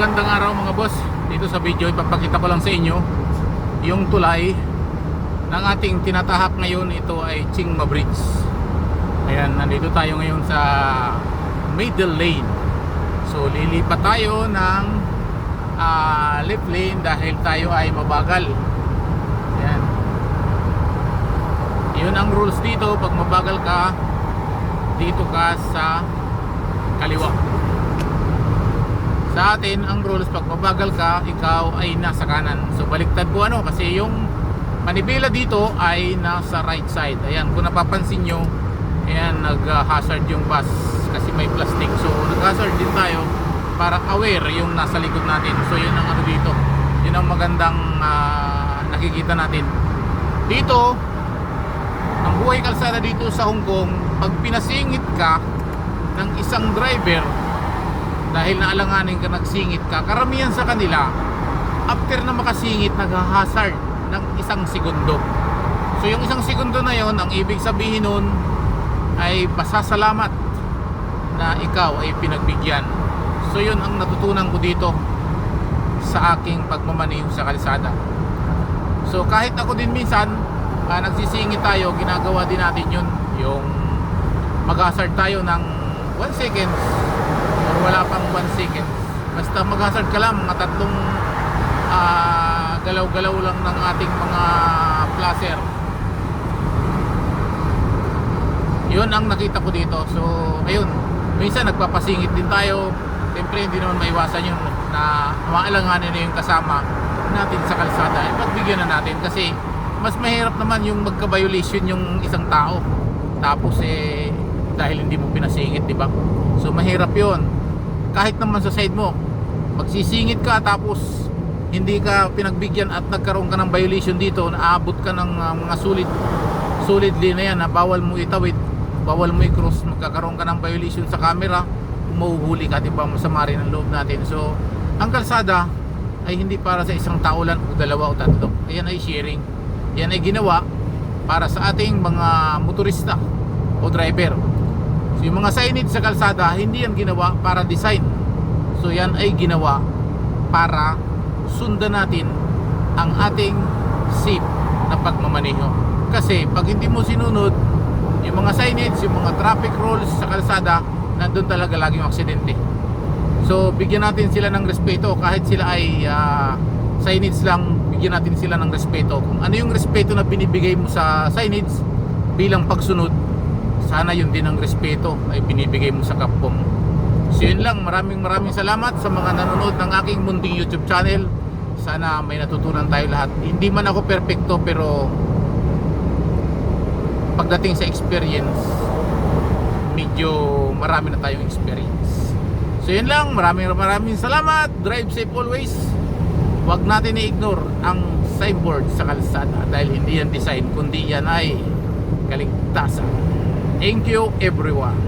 magandang araw mga boss. Dito sa video ipapakita ko lang sa inyo yung tulay ng ating tinatahak ngayon. Ito ay Chingma Bridge. Ayan, nandito tayo ngayon sa middle lane. So lilipat tayo ng left lane dahil tayo ay mabagal. Ayan. Yun ang rules dito. Pag mabagal ka, dito ka sa kaliwa. Sa atin, ang rules, pag mabagal ka, ikaw ay nasa kanan. So baliktad po kasi yung manibela dito ay nasa right side. Ayan, kung napapansin nyo, ayan, nag-hazard yung bus kasi may plastic. So nag-hazard din tayo para aware yung nasa likod natin. So yun ang dito. Yun ang magandang nakikita natin. Dito, ang buhay kalsada dito sa Hong Kong, pag pinasingit ka ng isang driver dahil naalanganin ka, nagsingit ka, karamihan sa kanila after na makasingit, nag-hazard ng isang segundo. So yung isang segundo na yon, ang ibig sabihin nun ay pasasalamat na ikaw ay pinagbigyan. So yun ang natutunan ko dito sa aking pagmamaneho sa kalsada. So kahit ako din minsan nagsisingit tayo, ginagawa din natin yun, yung mag-hazard tayo ng 1 second or wala pang 1 second, basta mag-hazard ka lang, mga tatlong galaw-galaw lang ng ating mga flasher. Yun ang nakita ko dito. So ayun, minsan nagpapasingit din tayo. Siyempre hindi naman maiwasan yun na maalanganin na yung kasama natin sa kalsada. Ipagbigyan na natin kasi mas mahirap naman yung magka-violation yung isang tao tapos dahil hindi mo pinasingit, di ba? So mahirap yun. Kahit naman sa side mo, magsisingit ka tapos hindi ka pinagbigyan at nagkaroon ka ng violation dito, naabot ka ng mga solid lane na yan na bawal mo itawid, bawal mo i-cross, magkakaroon ka ng violation sa camera, mahuhuli ka, di ba? Masama rin ang loob natin. So ang kalsada ay hindi para sa isang tao lang o dalawa o tatlo. Ayan ay sharing. Yan ay ginawa para sa ating mga motorista o driver. So yung mga signage sa kalsada, hindi yan ginawa para design. So yan ay ginawa para sundan natin ang ating safe na pagmamaneho. Kasi pag hindi mo sinunod yung mga signage, yung mga traffic rules sa kalsada, nandun talaga laging aksidente. So bigyan natin sila ng respeto. Kahit sila ay signage lang, bigyan natin sila ng respeto. Kung ano yung respeto na binibigay mo sa signage bilang pagsunod, sana yun din ang respeto ay binibigay mo sa kapwa mo. So yun lang, maraming salamat sa mga nanonood ng aking munting YouTube channel. Sana may natutunan tayo lahat. Hindi man ako perfecto, pero pagdating sa experience, medyo marami na tayong experience. So yun lang, maraming salamat. Drive safe always. Huwag natin i-ignore ang signboard sa kalsada dahil hindi yan design, kundi yan ay kaligtasan. Thank you everyone.